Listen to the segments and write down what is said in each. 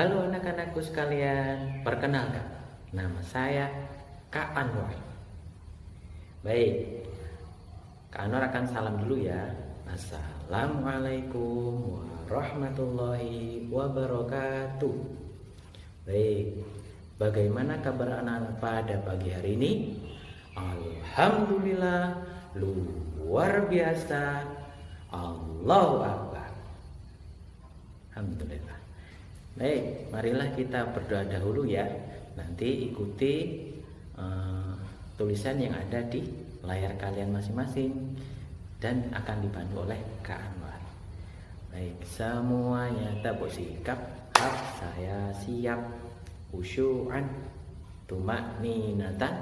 Halo anak-anakku sekalian, perkenalkan, nama saya Kak Anwar. Baik, Kak Anwar akan salam dulu ya. Assalamualaikum warahmatullahi wabarakatuh. Baik, bagaimana kabar anak-anak pada pagi hari ini? Alhamdulillah, luar biasa. Allahu Akbar. Alhamdulillah. Baik, marilah kita berdoa dahulu ya. Nanti ikuti tulisan yang ada di layar kalian masing-masing dan akan dibantu oleh Kak Anwar. Baik, semuanya tabuk sikap. Saya siap. Khusyu'an, tumakninatan,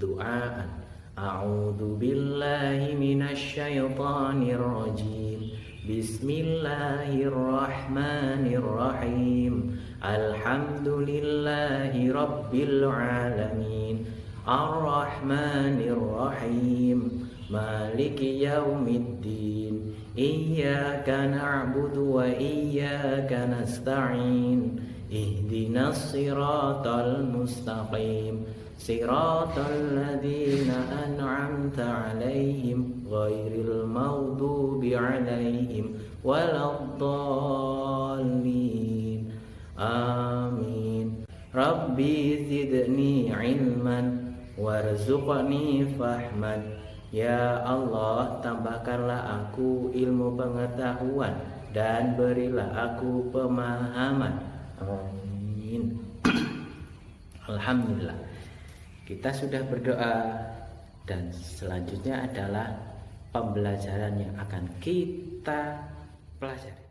du'aan. A'udzu billahi minasyaitonir rajim. Bismillahirrahmanirrahim. Alhamdulillahi rabbil alamin. Ar-Rahmanir-Rahim. Maliki yaumiddin. Iyyaka na'budu wa iyyaka nasta'in. Ihdinas siratal mustaqim. Siratal ladzina an'amta 'alaihim ghairil maghdubi 'alaihim waladdallin. Amin. Rabbi zidni 'ilman warzuqni fahman. Ya Allah, tambahkanlah aku ilmu pengetahuan dan berilah aku pemahaman. Amin. Alhamdulillah, kita sudah berdoa dan selanjutnya adalah pembelajaran yang akan kita pelajari.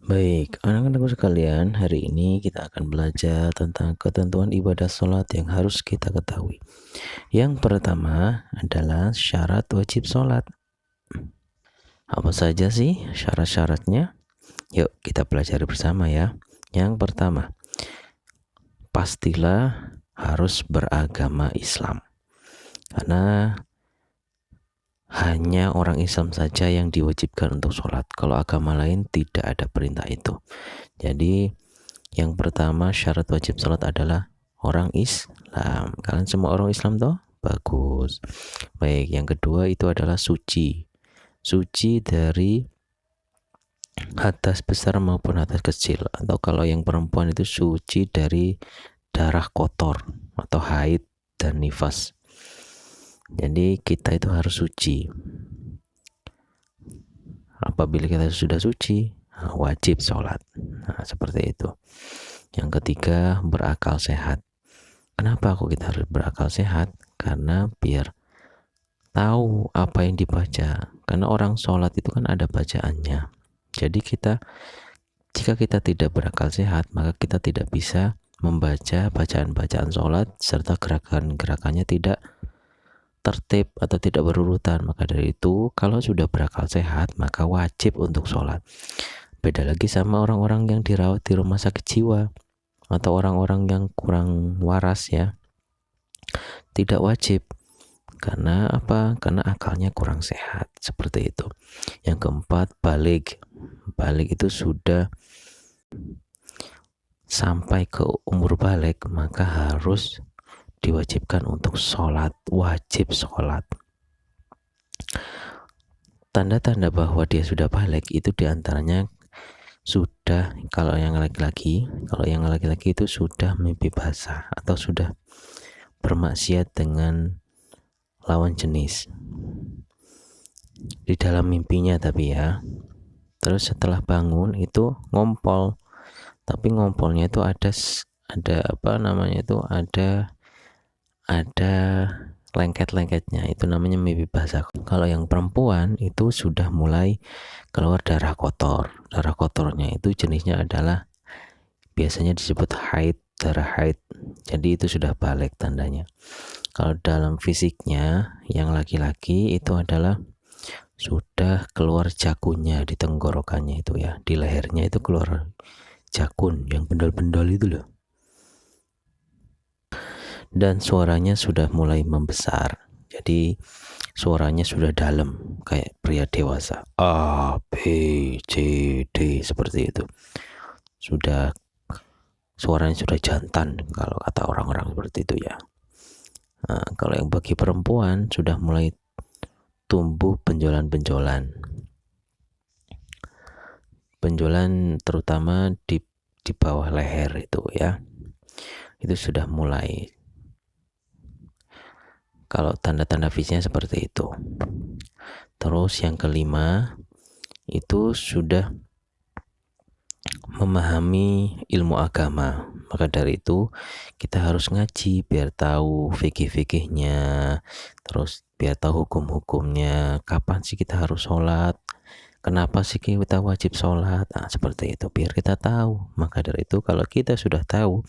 Baik, anak-anakku sekalian, hari ini kita akan belajar tentang ketentuan ibadah sholat yang harus kita ketahui. Yang pertama adalah syarat wajib sholat. Apa saja sih syarat-syaratnya? Yuk kita pelajari bersama ya. Yang pertama, pastilah harus beragama Islam. Karena hanya orang Islam saja yang diwajibkan untuk sholat. Kalau agama lain tidak ada perintah itu. Jadi yang pertama syarat wajib sholat adalah orang Islam. Kalian semua orang Islam toh? Bagus. Baik, yang kedua itu adalah suci. Suci dari hadas besar maupun hadas kecil. Atau kalau yang perempuan itu suci dari darah kotor atau haid dan nifas. Jadi kita itu harus suci. Apabila kita sudah suci, wajib sholat. Nah, seperti itu. Yang ketiga, berakal sehat. Kenapa kok kita harus berakal sehat? Karena biar tahu apa yang dibaca. Karena orang sholat itu kan ada bacaannya. Jadi jika kita tidak berakal sehat, maka kita tidak bisa membaca bacaan-bacaan sholat serta gerakan-gerakannya tidak tertib atau tidak berurutan. Maka dari itu, kalau sudah berakal sehat, maka wajib untuk sholat. Beda lagi sama orang-orang yang dirawat di rumah sakit jiwa atau orang-orang yang kurang waras ya. Tidak wajib. Karena apa? Karena akalnya kurang sehat. Seperti itu. Yang keempat, baligh. Baligh itu sudah sampai ke umur baligh, maka harus diwajibkan untuk sholat, wajib sholat. Tanda-tanda bahwa dia sudah baligh itu diantaranya sudah, kalau yang laki-laki itu sudah mimpi basah atau sudah bermaksiat dengan lawan jenis di dalam mimpinya tapi ya. Terus setelah bangun itu ngompol, tapi ngompolnya itu ada lengket-lengketnya, itu namanya mimpi basah. Kalau yang perempuan itu sudah mulai keluar darah kotor. Darah kotornya itu jenisnya adalah biasanya disebut haid, darah haid. Jadi itu sudah baligh tandanya. Kalau dalam fisiknya yang laki-laki itu adalah sudah keluar jakunnya di tenggorokannya itu ya, di lehernya itu keluar jakun yang bendal-bendal itu loh. Dan suaranya sudah mulai membesar. Jadi suaranya sudah dalam kayak pria dewasa. A, B, C, D seperti itu. Sudah suaranya sudah jantan kalau kata orang-orang seperti itu ya. Nah, kalau yang bagi perempuan sudah mulai tumbuh benjolan-benjolan terutama di bawah leher itu ya, itu sudah mulai. Kalau tanda-tanda fisiknya seperti itu. Terus yang kelima itu sudah memahami ilmu agama. Maka dari itu kita harus ngaji biar tahu fikih-fikihnya, terus biar tahu hukum-hukumnya, kapan sih kita harus sholat, kenapa sih kita wajib sholat. Nah, seperti itu biar kita tahu. Maka dari itu kalau kita sudah tahu,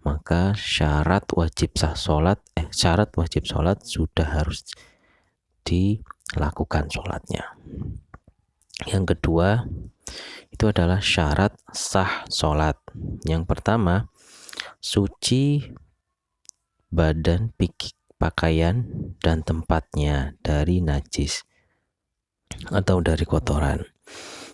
maka syarat wajib sholat sudah harus dilakukan sholatnya. Yang kedua itu adalah syarat sah sholat. Yang pertama, suci badan, pakaian, dan tempatnya dari najis atau dari kotoran.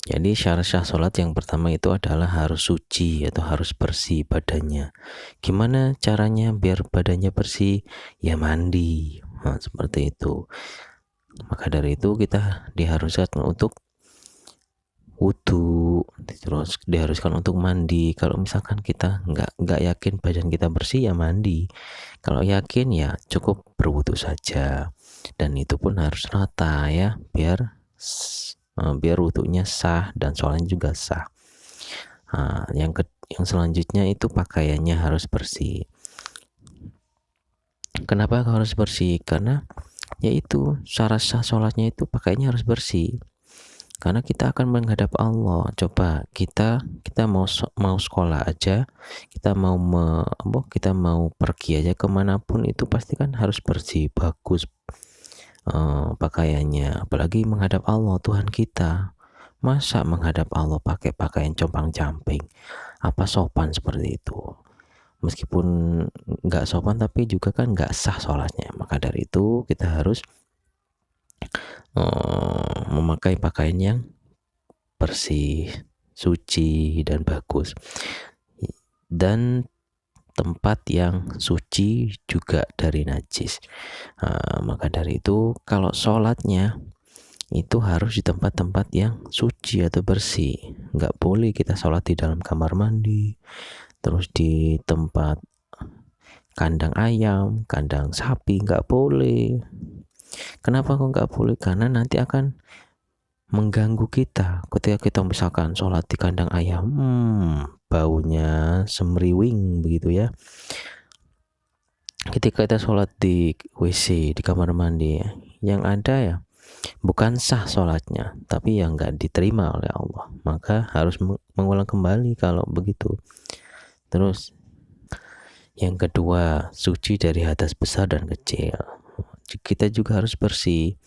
Jadi syarat sah sholat yang pertama itu adalah harus suci atau harus bersih badannya. Gimana caranya biar badannya bersih? Ya mandi. Nah, seperti itu. Maka dari itu kita diharuskan untuk wudu, terus diharuskan untuk mandi. Kalau misalkan kita nggak yakin badan kita bersih, ya mandi. Kalau yakin ya cukup berwudu saja, dan itu pun harus rata ya, biar wudunya sah dan sholatnya juga sah. Nah, yang selanjutnya itu pakaiannya harus bersih. Kenapa harus bersih? Karena yaitu syarat sah sholatnya itu pakaiannya harus bersih. Karena kita akan menghadap Allah. Coba kita mau sekolah aja, kita mau pergi aja kemanapun, itu pasti kan harus bersih, bagus pakaiannya. Apalagi menghadap Allah, Tuhan kita. Masa menghadap Allah pakai pakaian compang-camping? Apa sopan seperti itu? Meskipun nggak sopan, tapi juga kan nggak sah sholatnya. Maka dari itu kita harus memakai pakaian yang bersih, suci, dan bagus, dan tempat yang suci juga dari najis. Maka dari itu kalau sholatnya itu harus di tempat-tempat yang suci atau bersih. Nggak boleh kita sholat di dalam kamar mandi, terus di tempat kandang ayam, kandang sapi, nggak boleh. Kenapa kok nggak boleh? Karena nanti akan mengganggu kita. Ketika kita misalkan sholat di kandang ayam, baunya semriwing begitu ya. Ketika kita sholat di WC, di kamar mandi, yang ada ya bukan sah sholatnya, tapi yang nggak diterima oleh Allah. Maka harus mengulang kembali kalau begitu. Terus yang kedua, suci dari hadas besar dan kecil. Kita juga harus bersih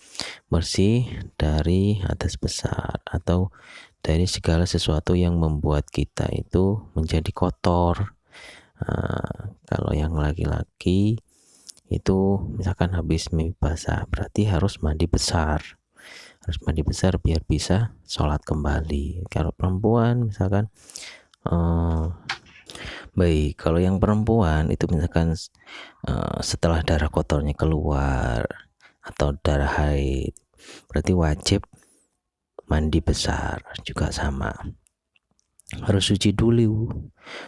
dari hadas besar atau dari segala sesuatu yang membuat kita itu menjadi kotor. Kalau yang laki-laki itu misalkan habis mimpi basah, berarti harus mandi besar biar bisa sholat kembali. Kalau perempuan misalkan baik, kalau yang perempuan itu misalkan setelah darah kotornya keluar atau darah haid, berarti wajib mandi besar. Juga sama, harus suci dulu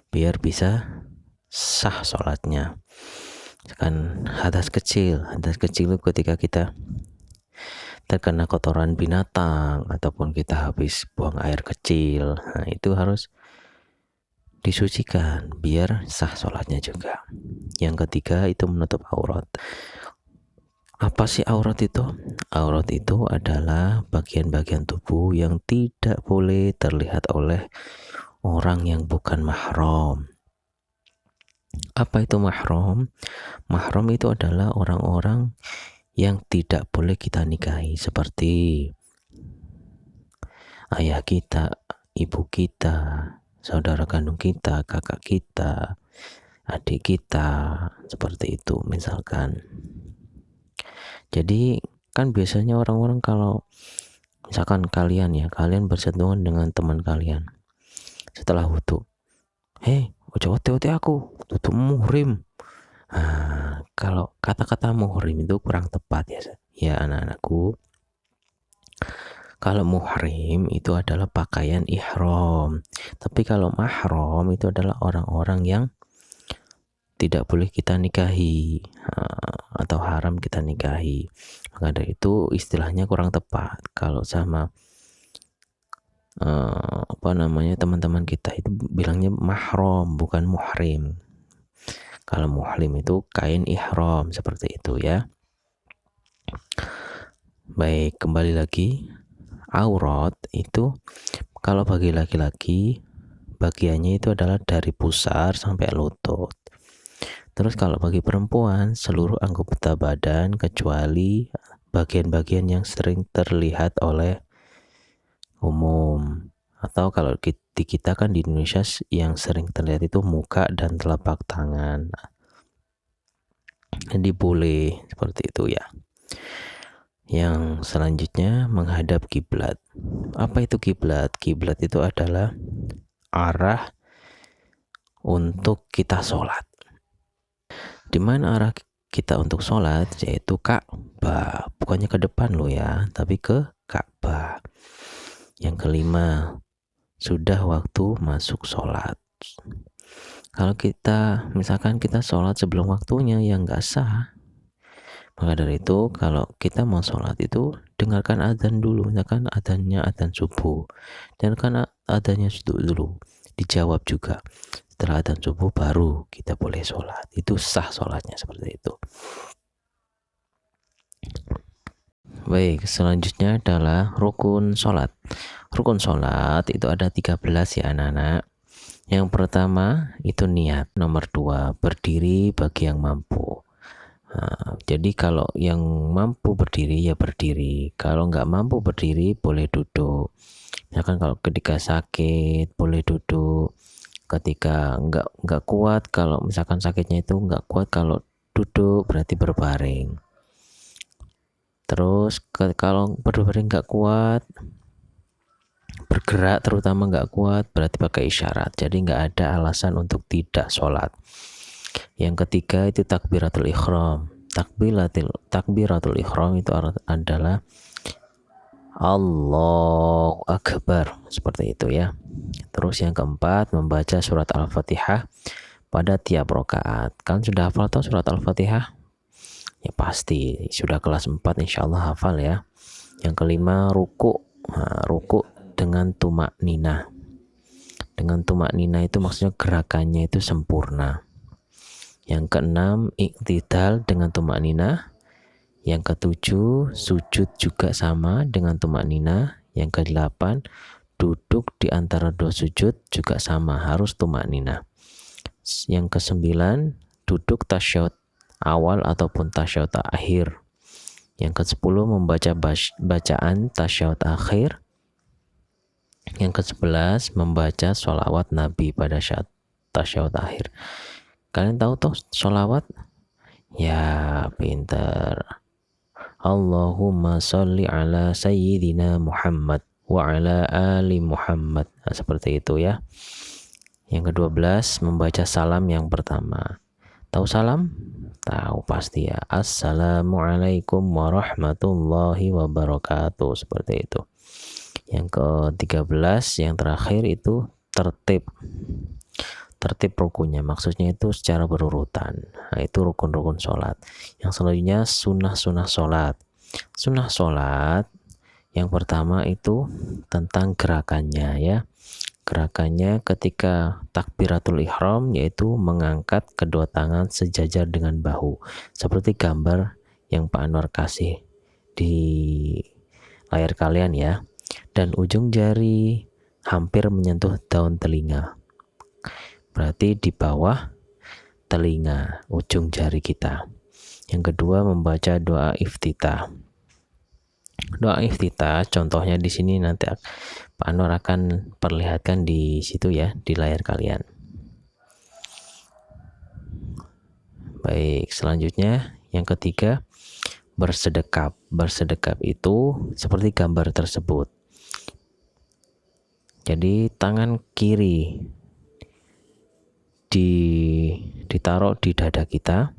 biar bisa sah sholatnya. Misalkan hadas kecil itu ketika kita terkena kotoran binatang ataupun kita habis buang air kecil, nah itu harus disucikan biar sah sholatnya juga. Yang ketiga itu menutup aurat. Apa sih aurat itu? Aurat itu adalah bagian-bagian tubuh yang tidak boleh terlihat oleh orang yang bukan mahram. Apa itu mahram? Mahram itu adalah orang-orang yang tidak boleh kita nikahi, seperti ayah kita, ibu kita, saudara kandung kita, kakak kita, adik kita, seperti itu misalkan. Jadi kan biasanya orang-orang kalau misalkan kalian bersentuhan dengan teman kalian setelah wudu, ojo ote-ote aku, tutup muhrim. Kalau kata-kata muhrim itu kurang tepat ya anak-anakku. Kalau muhrim itu adalah pakaian ihram. Tapi kalau mahram itu adalah orang-orang yang tidak boleh kita nikahi atau haram kita nikahi. Maka dari itu istilahnya kurang tepat. Kalau sama teman-teman kita itu bilangnya mahram bukan muhrim. Kalau muhrim itu kain ihram seperti itu ya. Baik, kembali lagi. Aurat itu kalau bagi laki-laki bagiannya itu adalah dari pusar sampai lutut. Terus kalau bagi perempuan seluruh anggota badan kecuali bagian-bagian yang sering terlihat oleh umum. Atau kalau di kita kan di Indonesia yang sering terlihat itu muka dan telapak tangan. Jadi boleh seperti itu ya. Yang selanjutnya menghadap kiblat. Apa itu kiblat? Kiblat itu adalah arah untuk kita sholat. Di mana arah kita untuk sholat? Yaitu Ka'bah. Bukannya ke depan loh ya, tapi ke Ka'bah. Yang kelima, sudah waktu masuk sholat. Kalau misalkan kita sholat sebelum waktunya, ya nggak sah. Maka dari itu kalau kita mau sholat itu dengarkan adzan dulu. Misalkan adzannya adzan subuh, dengarkan adzannya dulu, dijawab juga. Setelah adzan subuh baru kita boleh sholat. Itu sah sholatnya seperti itu. Baik, selanjutnya adalah rukun sholat. Rukun sholat itu ada 13 ya anak-anak. Yang pertama itu niat. Nomor 2 berdiri bagi yang mampu. Jadi kalau yang mampu berdiri ya berdiri. Kalau nggak mampu berdiri boleh duduk. Misalkan kalau ketika sakit boleh duduk. Ketika nggak kuat, kalau misalkan sakitnya itu nggak kuat, kalau duduk berarti berbaring. Terus kalau berbaring nggak kuat, bergerak terutama nggak kuat, berarti pakai isyarat. Jadi nggak ada alasan untuk tidak sholat. Yang ketiga itu takbiratul ihram. Takbiratul ihram itu adalah Allahu Akbar, seperti itu ya. Terus yang keempat membaca surat Al-Fatihah pada tiap rakaat. Kan sudah hafal tuh surat Al-Fatihah? Ya pasti sudah kelas 4 insyaallah hafal ya. Yang kelima ruku. Ruku dengan tumak nina. Dengan tumak nina itu maksudnya gerakannya itu sempurna. Yang keenam iktidal dengan tumak nina. Yang ketujuh sujud juga sama dengan tumak nina. Yang kedelapan duduk di antara dua sujud juga sama, harus tumak nina. Yang kesembilan duduk tasyahud awal ataupun tasyahud akhir. Yang ke-10 membaca bacaan tasyahud akhir. Yang ke-11 membaca sholawat Nabi pada tasyahud akhir. Kalian tahu toh sholawat? Ya pinter. Allahumma sholli ala sayyidina Muhammad wa ala ali Muhammad. Seperti itu ya. Yang ke-12 membaca salam yang pertama. Tahu salam? Tahu pasti ya. Assalamualaikum warahmatullahi wabarakatuh. Seperti itu. Yang ke-13 yang terakhir itu tertib rukunnya, maksudnya itu secara berurutan. Nah, itu rukun-rukun sholat. Yang selanjutnya sunnah sholat. Sunnah sholat yang pertama itu tentang gerakannya ya. Gerakannya ketika takbiratul ihram yaitu mengangkat kedua tangan sejajar dengan bahu, seperti gambar yang Pak Anwar kasih di layar kalian ya. Dan ujung jari hampir menyentuh daun telinga, berarti di bawah telinga ujung jari kita. Yang kedua membaca doa iftitah. Doa iftitah contohnya di sini nanti Pak Anwar akan perlihatkan di situ ya, di layar kalian. Baik, selanjutnya yang ketiga bersedekap. Bersedekap itu seperti gambar tersebut. Jadi tangan kiri ditaruh di dada kita,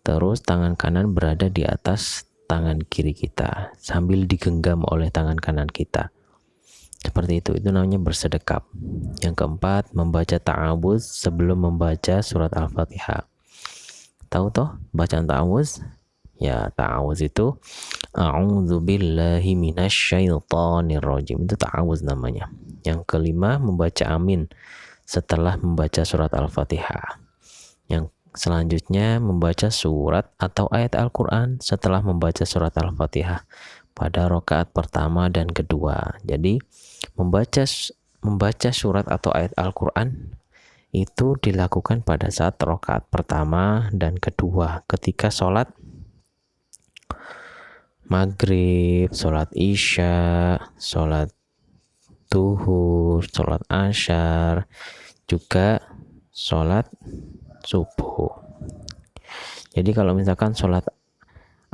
terus tangan kanan berada di atas tangan kiri kita sambil digenggam oleh tangan kanan kita. Seperti itu namanya bersedekap. Yang keempat, membaca ta'awudz sebelum membaca surat Al-Fatihah. Tahu toh bacaan ta'awudz? Ya, ta'awudz itu a'udzubillahi minasyaitonir rajim. Itu ta'awudz namanya. Yang kelima, membaca amin setelah membaca surat Al-Fatihah. Yang selanjutnya, membaca surat atau ayat Al-Quran setelah membaca surat Al-Fatihah pada rakaat pertama dan kedua. Jadi membaca surat atau ayat Al-Quran itu dilakukan pada saat rakaat pertama dan kedua ketika sholat maghrib, sholat isya, sholat duhur, sholat asyar, juga sholat subuh. Jadi kalau misalkan sholat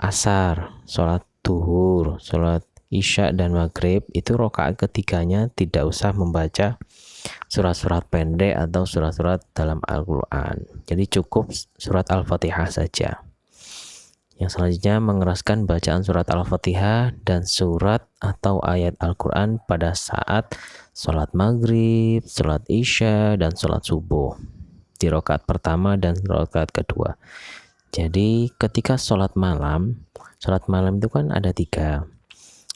asar, sholat duhur, sholat isya dan maghrib, itu rakaat ketiganya tidak usah membaca surat-surat pendek atau surat-surat dalam Al-Quran. Jadi cukup surat Al-Fatihah saja. Yang selanjutnya, mengeraskan bacaan surat Al-Fatihah dan surat atau ayat Al-Quran pada saat sholat maghrib, sholat isya, dan sholat subuh di rakaat pertama dan rakaat kedua. Jadi ketika sholat malam itu kan ada 3.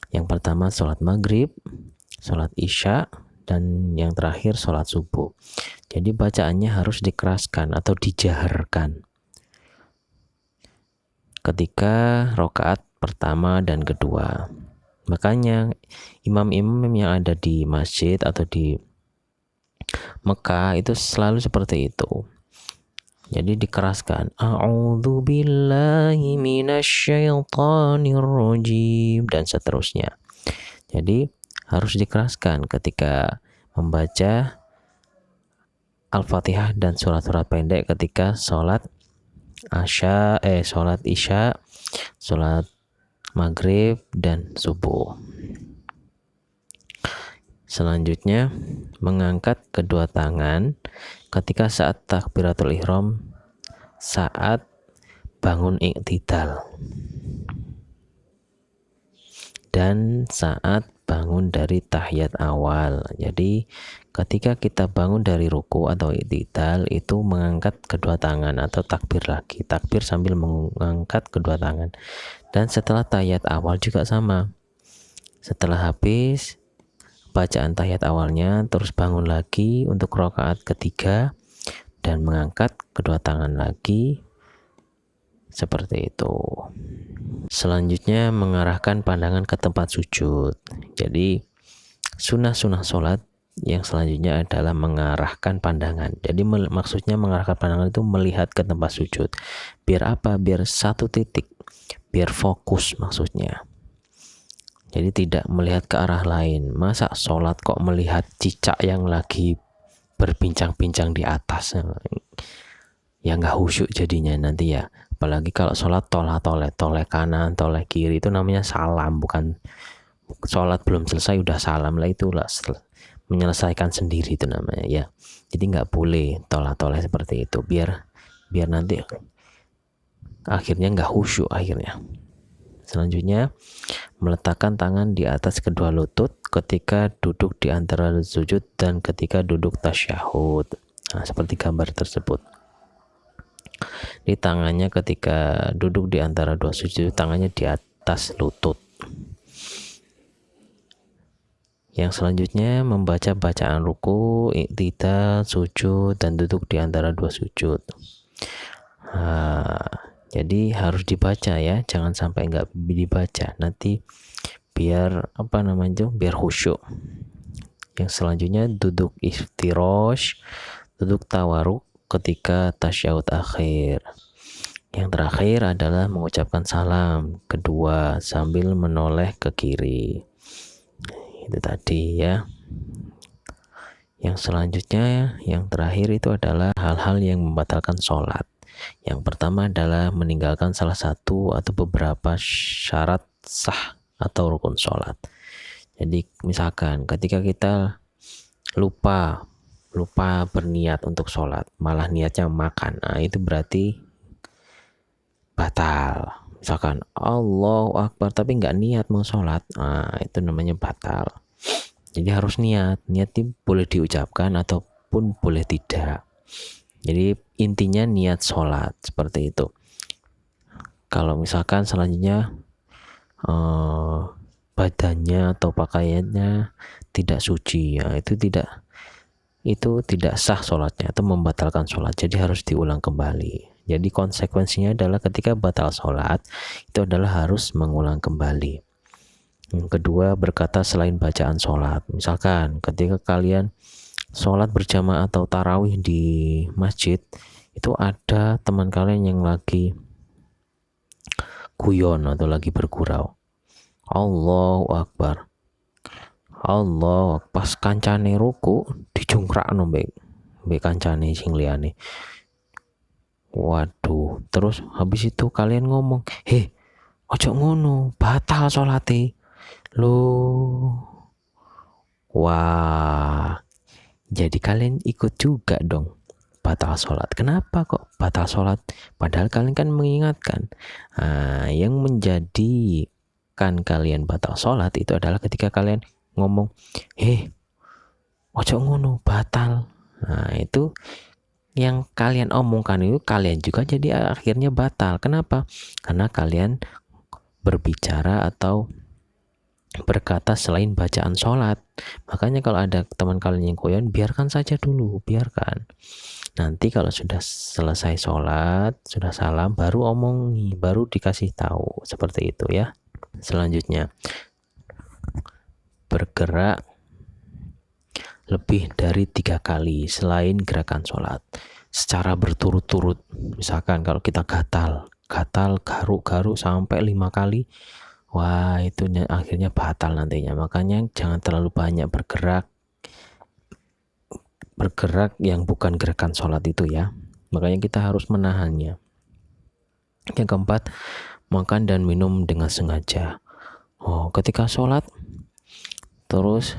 Yang pertama sholat maghrib, sholat isya, dan yang terakhir sholat subuh. Jadi bacaannya harus dikeraskan atau dijaharkan ketika rakaat pertama dan kedua. Makanya imam-imam yang ada di masjid atau di Mekah itu selalu seperti itu. Jadi dikeraskan, a'udzubillahi minasyaitonir rajim, dan seterusnya. Jadi harus dikeraskan ketika membaca Al-Fatihah dan surat-surat pendek ketika sholat isya, sholat maghrib, dan subuh. Selanjutnya, mengangkat kedua tangan ketika saat takbiratul ihram, saat bangun i'tidal, dan saat bangun dari tahiyat awal. Jadi ketika kita bangun dari ruku atau i'tidal, itu mengangkat kedua tangan atau takbir lagi, takbir sambil mengangkat kedua tangan. Dan setelah tahiyat awal juga sama, setelah habis bacaan tahiyat awalnya terus bangun lagi untuk rakaat ketiga dan mengangkat kedua tangan lagi, seperti itu. Selanjutnya, mengarahkan pandangan ke tempat sujud. Jadi sunnah-sunnah sholat yang selanjutnya adalah mengarahkan pandangan. Jadi maksudnya mengarahkan pandangan itu melihat ke tempat sujud. Biar apa? Biar satu titik, biar fokus maksudnya. Jadi tidak melihat ke arah lain. Masa sholat kok melihat cicak yang lagi berbincang-bincang di atas? Ya nggak khusyuk jadinya nanti ya. Apalagi kalau sholat toleh kanan, toleh kiri, itu namanya salam, bukan sholat belum selesai udah salam lah, itulah menyelesaikan sendiri itu namanya ya. Jadi nggak boleh toleh seperti itu, biar nanti akhirnya nggak khusyuk akhirnya. Selanjutnya, meletakkan tangan di atas kedua lutut ketika duduk di antara sujud dan ketika duduk tasyahud. Nah, seperti gambar tersebut. Di tangannya ketika duduk di antara dua sujud, tangannya di atas lutut. Yang selanjutnya, membaca bacaan ruku, i'tidal, sujud, dan duduk di antara dua sujud. Jadi harus dibaca ya, jangan sampai nggak dibaca, nanti biar biar khusyuk. Yang selanjutnya, duduk iftirosh, duduk tawaruk ketika tasyahud akhir. Yang terakhir adalah mengucapkan salam kedua sambil menoleh ke kiri. Itu tadi ya. Yang selanjutnya, yang terakhir itu adalah hal-hal yang membatalkan sholat. Yang pertama adalah meninggalkan salah satu atau beberapa syarat sah atau rukun sholat. Jadi misalkan ketika kita lupa lupa berniat untuk sholat, malah niatnya makan, nah itu berarti batal. Misalkan Allahu Akbar tapi nggak niat mau sholat, nah itu namanya batal. Jadi harus niat itu boleh diucapkan ataupun boleh tidak. Jadi intinya niat sholat, seperti itu. Kalau misalkan selanjutnya badannya atau pakaiannya tidak suci, ya itu tidak sah sholatnya, atau membatalkan sholat, jadi harus diulang kembali. Jadi konsekuensinya adalah ketika batal sholat itu adalah harus mengulang kembali. Yang kedua, berkata selain bacaan sholat. Misalkan ketika kalian sholat berjamaah atau tarawih di masjid, itu ada teman kalian yang lagi guyon atau lagi bergurau, Allahu Akbar, Allah, pas kancane ruku dijungkrakno mbek kancane sing liyane. Waduh, terus habis itu kalian ngomong, ojo ngono, batal salate. Loh. Wah, jadi kalian ikut juga dong batal sholat. Kenapa kok batal sholat? Padahal kalian kan mengingatkan. Nah, yang menjadikan kalian batal sholat itu adalah ketika kalian ngomong, ojo ngono, batal. Nah, itu yang kalian omongkan itu kalian juga jadi akhirnya batal. Kenapa? Karena kalian berbicara atau berkata selain bacaan sholat. Makanya kalau ada teman kalian yang koyan, biarkan saja dulu, biarkan. Nanti kalau sudah selesai sholat, sudah salam, baru omongi, baru dikasih tahu, seperti itu ya. Selanjutnya, bergerak lebih dari 3 kali selain gerakan sholat secara berturut-turut. Misalkan kalau kita gatal, garuk sampai 5 kali, wah itu akhirnya batal nantinya. Makanya jangan terlalu banyak bergerak yang bukan gerakan sholat itu ya. Makanya kita harus menahannya. Yang keempat, makan dan minum dengan sengaja. Ketika sholat, terus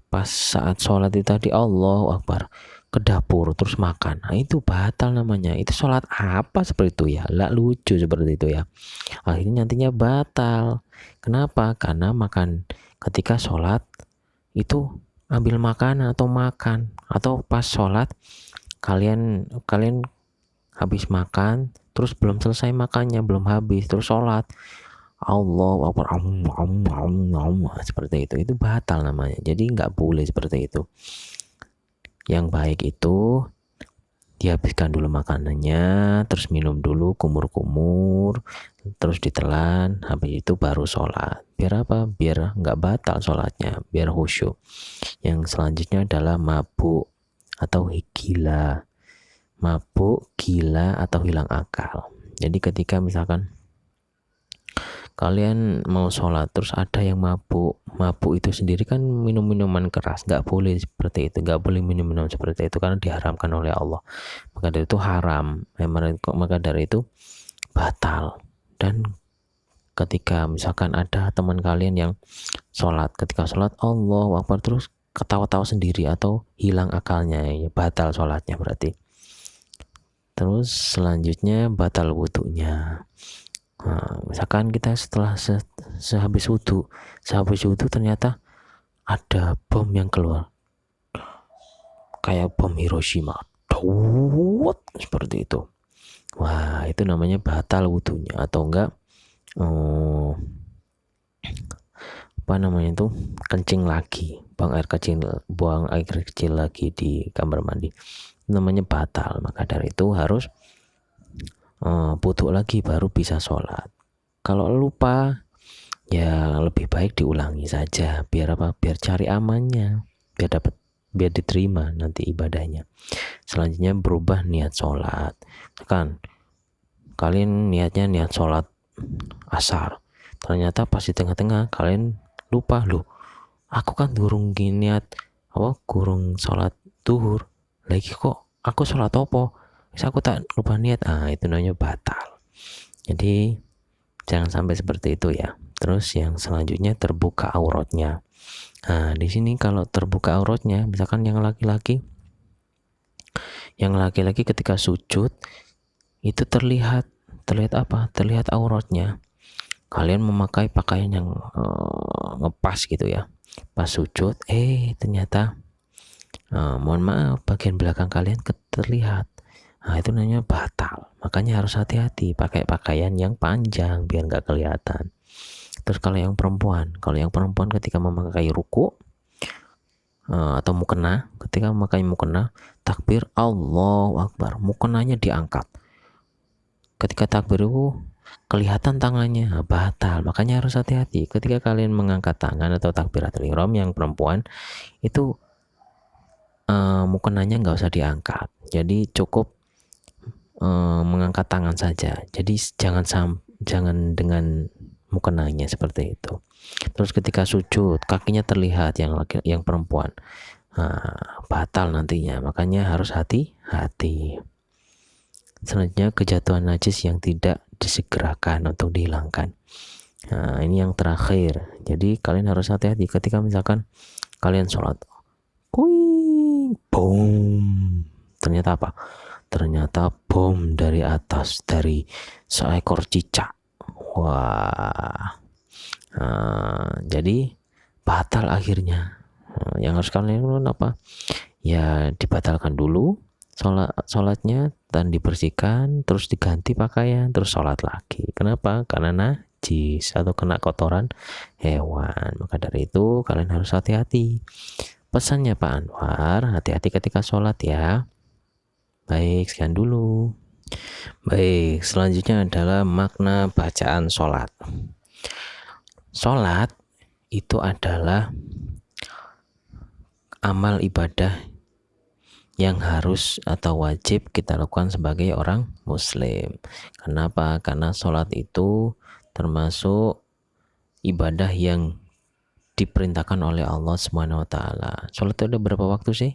pas saat sholat itu tadi Allahu Akbar, ke dapur terus makan, nah itu batal namanya. Itu sholat apa seperti itu ya? Lah lucu seperti itu ya. Akhirnya nantinya batal. Kenapa? Karena makan ketika sholat itu ambil makanan atau makan, atau pas sholat kalian habis makan terus belum selesai makannya, belum habis, terus sholat Allah Akbar, seperti itu batal namanya. Jadi nggak boleh seperti itu. Yang baik itu dihabiskan dulu makanannya, terus minum dulu kumur-kumur, terus ditelan, habis itu baru sholat. Biar apa? Biar nggak batal sholatnya, biar khusyuk. Yang selanjutnya adalah mabuk atau gila. Mabuk, gila, atau hilang akal. Jadi ketika misalkan kalian mau sholat terus ada yang mabuk itu sendiri kan minum minuman keras, nggak boleh seperti itu, nggak boleh minum seperti itu karena diharamkan oleh Allah. Maka dari itu haram, maka dari itu batal. Dan ketika misalkan ada teman kalian yang sholat, ketika sholat Allahu Akbar terus ketawa-tawa sendiri atau hilang akalnya, ya batal sholatnya berarti. Terus selanjutnya batal wudunya. Nah, misalkan kita setelah sehabis wudhu ternyata ada bom yang keluar kayak bom Hiroshima, seperti itu. Wah, itu namanya batal wudhunya. Atau enggak kencing lagi, buang air kecil lagi di kamar mandi, namanya batal. Maka dari itu harus butuh lagi baru bisa sholat. Kalau lupa ya lebih baik diulangi saja, biar apa? Biar cari amannya, biar diterima nanti ibadahnya. Selanjutnya berubah niat sholat. Kan kalian niatnya niat sholat asar, ternyata pas di tengah-tengah kalian lupa, loh aku kan gurung sholat duhur lagi, kok aku sholat opo, aku tak lupa niat. Itu namanya batal. Jadi jangan sampai seperti itu ya. Terus yang selanjutnya terbuka auratnya. Nah, di sini kalau terbuka auratnya, misalkan yang laki-laki ketika sujud itu terlihat apa? Terlihat auratnya. Kalian memakai pakaian yang ngepas gitu ya. Pas sujud, ternyata mohon maaf, bagian belakang kalian terlihat. Nah, itu namanya batal. Makanya harus hati-hati pakai pakaian yang panjang biar nggak kelihatan. Terus kalau yang perempuan ketika memakai ruku atau mukena, ketika memakai mukena, takbir Allahu Akbar, mukenanya diangkat. Ketika takbir itu kelihatan tangannya, batal. Makanya harus hati-hati ketika kalian mengangkat tangan atau takbiratul ihram yang perempuan itu mukenanya nggak usah diangkat. Jadi cukup mengangkat tangan saja. Jadi jangan dengan mukenanya seperti itu. Terus ketika sujud kakinya terlihat yang perempuan, batal nantinya. Makanya harus hati-hati. Selanjutnya kejatuhan najis yang tidak disegerakan untuk dihilangkan. Nah, ini yang terakhir. Jadi kalian harus hati-hati ketika misalkan kalian sholat, boom, ternyata apa? Ternyata bom dari atas, dari seekor cicak. Wah, jadi batal akhirnya. Yang harus kalian lakukan apa? Ya dibatalkan dulu sholatnya dan dibersihkan, terus diganti pakaian, terus sholat lagi. Kenapa? Karena najis atau kena kotoran hewan. Maka dari itu kalian harus hati-hati. Pesannya Pak Anwar, hati-hati ketika sholat ya. Baik, sekian dulu. Baik, selanjutnya adalah makna bacaan sholat. Sholat itu adalah amal ibadah yang harus atau wajib kita lakukan sebagai orang muslim. Kenapa? Karena sholat itu termasuk ibadah yang diperintahkan oleh Allah Subhanahu wa taala. Sholat itu ada berapa waktu sih?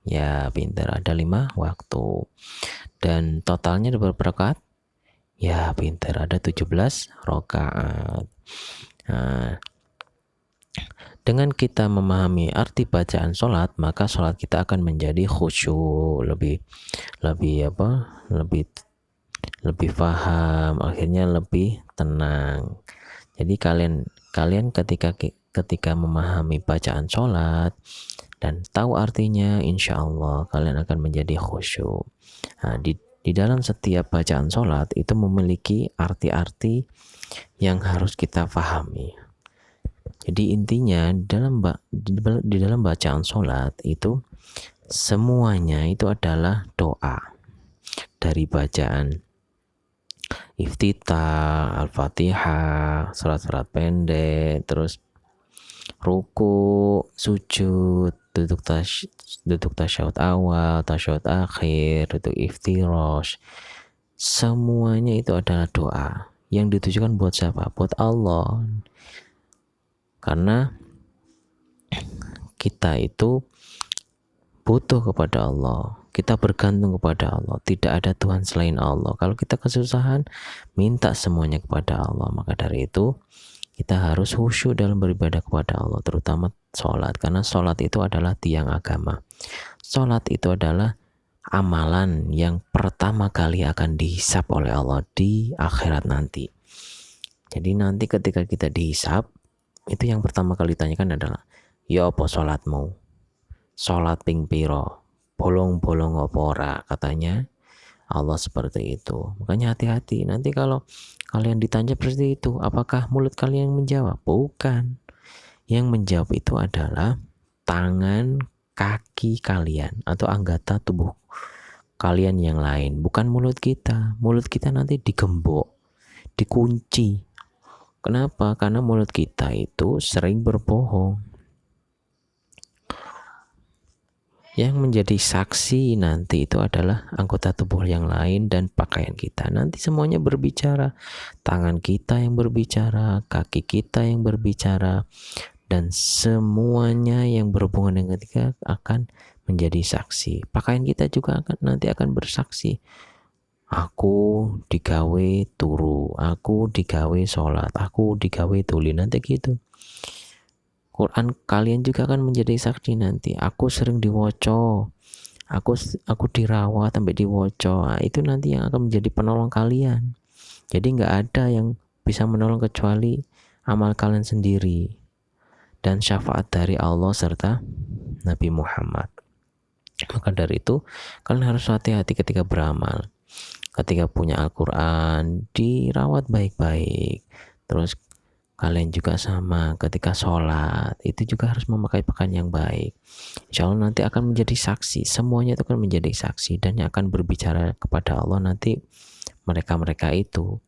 Ya pintar, ada 5 waktu. Dan totalnya ada berapa rakaat? Ya pintar, ada 17 rakaat. Nah, dengan kita memahami arti bacaan sholat, maka sholat kita akan menjadi khusyuk, lebih paham, akhirnya lebih tenang. Jadi kalian ketika memahami bacaan sholat dan tahu artinya, insya Allah kalian akan menjadi khusyuk. Nah, di dalam setiap bacaan sholat itu memiliki arti-arti yang harus kita pahami. Jadi intinya di dalam bacaan sholat itu semuanya itu adalah doa. Dari bacaan iftitah, al-fatihah, surat-surat pendek, terus ruku, sujud, duduk tasyahud awal, tasyahud akhir, duduk iftirash, semuanya itu adalah doa yang ditujukan buat siapa? Buat Allah. Karena kita itu butuh kepada Allah, kita bergantung kepada Allah, tidak ada Tuhan selain Allah. Kalau kita kesusahan, minta semuanya kepada Allah. Maka dari itu kita harus khusyuk dalam beribadah kepada Allah, terutama sholat, karena sholat itu adalah tiang agama. Sholat itu adalah amalan yang pertama kali akan dihisap oleh Allah di akhirat nanti. Jadi nanti ketika kita dihisap, itu yang pertama kali ditanyakan adalah, ya apa sholatmu? Sholat ping piro? Bolong-bolong apa ora? Katanya Allah seperti itu. Makanya hati-hati. Nanti kalau kalian ditanya seperti itu, apakah mulut kalian yang menjawab? Bukan. Yang menjawab itu adalah tangan, kaki kalian atau anggota tubuh kalian yang lain, bukan mulut kita. Mulut kita nanti digembok, dikunci. Kenapa? Karena mulut kita itu sering berbohong. Yang menjadi saksi nanti itu adalah anggota tubuh yang lain dan pakaian kita. Nanti semuanya berbicara. Tangan kita yang berbicara, kaki kita yang berbicara, dan semuanya yang berhubungan dengan kita akan menjadi saksi. Pakaian kita juga nanti akan bersaksi. aku digawe turu, aku digawe sholat, aku digawe tuli, nanti gitu. Quran kalian juga akan menjadi saksi nanti. Aku sering diwoco, aku dirawat sampai diwoco. Nah, itu nanti yang akan menjadi penolong kalian. Jadi nggak ada yang bisa menolong kecuali amal kalian sendiri dan syafaat dari Allah serta Nabi Muhammad. Maka dari itu kalian harus hati-hati ketika beramal. Ketika punya Al-Quran, dirawat baik-baik. Terus kalian juga sama ketika sholat, itu juga harus memakai pakaian yang baik. Insya Allah nanti akan menjadi saksi, semuanya itu akan menjadi saksi, dan yang akan berbicara kepada Allah nanti mereka-mereka itu.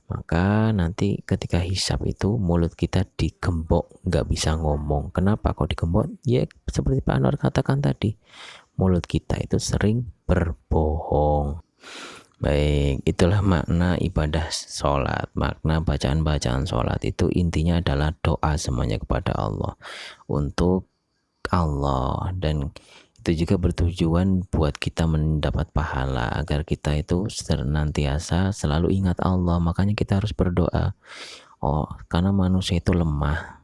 Maka nanti ketika hisab itu mulut kita digembok, nggak bisa ngomong. Kenapa kok digembok? Ya seperti Pak Anwar katakan tadi, mulut kita itu sering berbohong. Baik, itulah makna ibadah sholat. Makna bacaan-bacaan sholat itu intinya adalah doa semuanya kepada Allah, untuk Allah, dan itu juga bertujuan buat kita mendapat pahala, agar kita itu senantiasa selalu ingat Allah. Makanya kita harus berdoa. Karena manusia itu lemah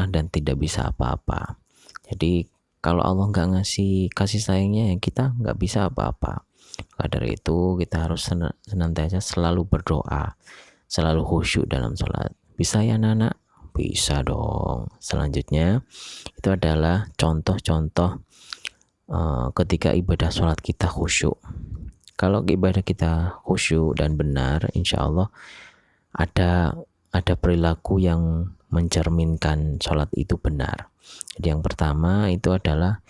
dan tidak bisa apa-apa. Jadi kalau Allah nggak ngasih kasih sayangnya, kita nggak bisa apa-apa. Maka dari itu kita harus senantiasa selalu berdoa, selalu khusyuk dalam sholat. Bisa ya anak-anak? Bisa dong. Selanjutnya itu adalah contoh-contoh ketika ibadah sholat kita khusyuk. Kalau ibadah kita khusyuk dan benar, insya Allah ada perilaku yang mencerminkan sholat itu benar. Jadi yang pertama itu adalah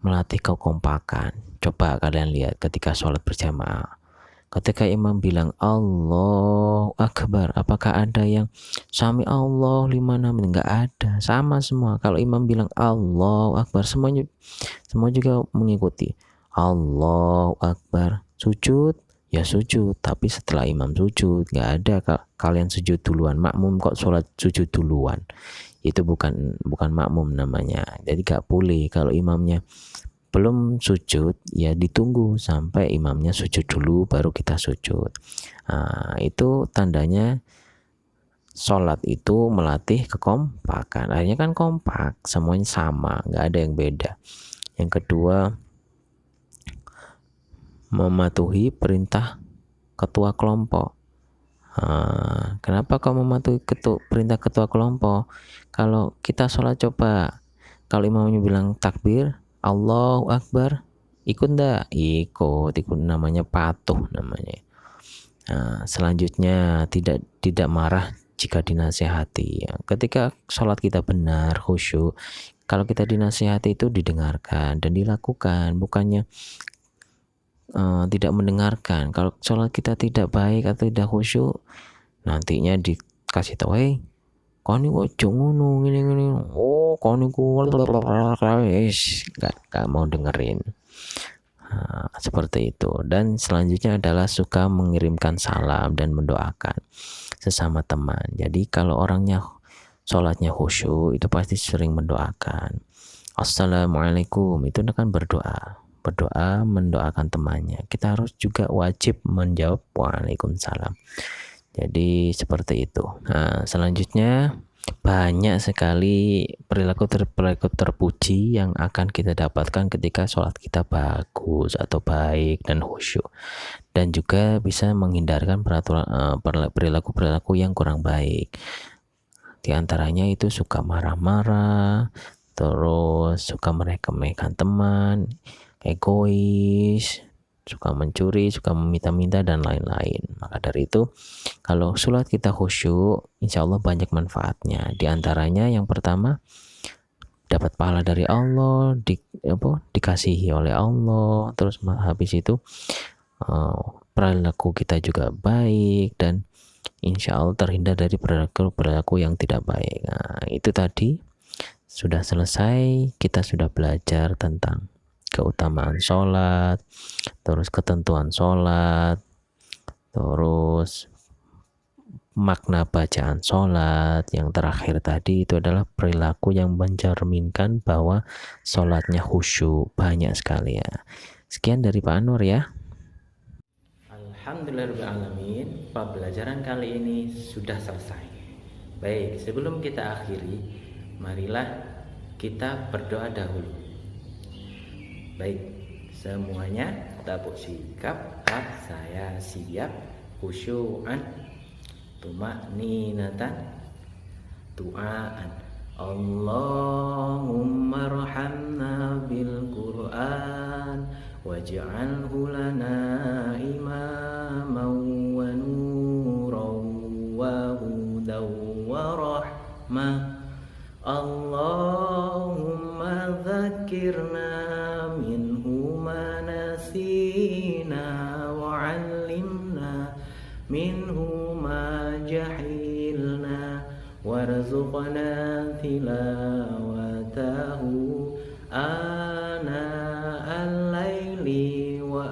melatih kekompakan. Coba kalian lihat ketika sholat berjamaah, ketika imam bilang Allahu Akbar, apakah ada yang sami Allah limana? Enggak ada, sama semua. Kalau imam bilang Allahu Akbar, semua juga mengikuti. Allahu Akbar, sujud ya sujud, tapi setelah imam sujud. Enggak ada kalian sujud duluan. Makmum kok sholat sujud duluan, itu bukan makmum namanya. Jadi gak boleh. Kalau imamnya belum sujud, ya ditunggu sampai imamnya sujud dulu baru kita sujud. Itu tandanya sholat itu melatih kekompakan. Akhirnya kan kompak, semuanya sama, nggak ada yang beda. Yang kedua, mematuhi perintah ketua kelompok. Kenapa kau mematuhi perintah ketua kelompok? Kalau kita sholat, coba kalau imamnya bilang takbir Allahu Akbar, ikut ndak? Ikut namanya patuh namanya. Selanjutnya tidak marah jika dinasihati. Ketika sholat kita benar khusyuk, kalau kita dinasihati itu didengarkan dan dilakukan, bukannya tidak mendengarkan. Kalau sholat kita tidak baik atau tidak khusyuk, nantinya dikasih tahu, kau ini kok ngono gini, kau ini gak mau dengerin. Seperti itu. Dan selanjutnya adalah suka mengirimkan salam dan mendoakan sesama teman. Jadi kalau orangnya sholatnya khusyuk, itu pasti sering mendoakan. Assalamualaikum, itu kan berdoa mendoakan temannya. Kita harus juga wajib menjawab waalaikumsalam. Jadi seperti itu. Selanjutnya banyak sekali perilaku terpuji yang akan kita dapatkan ketika sholat kita bagus atau baik dan khusyuk, dan juga bisa menghindarkan perilaku yang kurang baik. Di antaranya itu suka marah-marah, terus suka meremehkan teman, egois, suka mencuri, suka meminta-minta, dan lain-lain. Maka dari itu, kalau sholat kita khusyuk, insya Allah banyak manfaatnya. Di antaranya yang pertama, dapat pahala dari Allah, dikasihi oleh Allah. Terus habis itu perilaku kita juga baik, dan insya Allah terhindar dari perilaku yang tidak baik. Itu tadi sudah selesai. Kita sudah belajar tentang keutamaan sholat, terus ketentuan sholat, terus makna bacaan sholat. Yang terakhir tadi itu adalah perilaku yang mencerminkan bahwa sholatnya khusyuk. Banyak sekali ya. Sekian dari Pak Anwar ya. Alhamdulillahirrahmanirrahim, pembelajaran kali ini sudah selesai. Baik, sebelum kita akhiri, marilah kita berdoa dahulu. Baik, semuanya tabuk sikap, saya siap, khusyu'an, tuma'ninatan, tu'aan. Allahumma arhamna bil Qur'an waj'alhu lana imaman wa nuran wa hudan wa rahmah. Allahumma dzakkirna minhu ma nasina wa 'allimna minhu ma jahilna warzuqna tilawatahu ana al-laili wa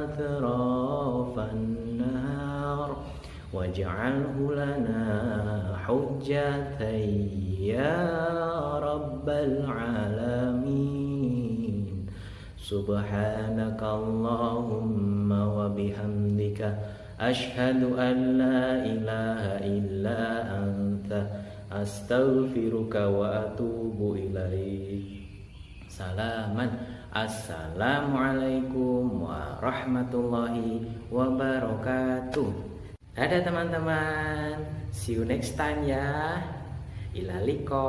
atrafan nahar waj'alhu lana hujjatan ya rabbal alamin. Subhanakallahumma wa bihamdika asyhadu an la ilaha illa anta astaghfiruka wa atubu ilaik. Assalamualaikum warahmatullahi wabarakatuh. Dadah teman-teman, see you next time ya. Ila liqa.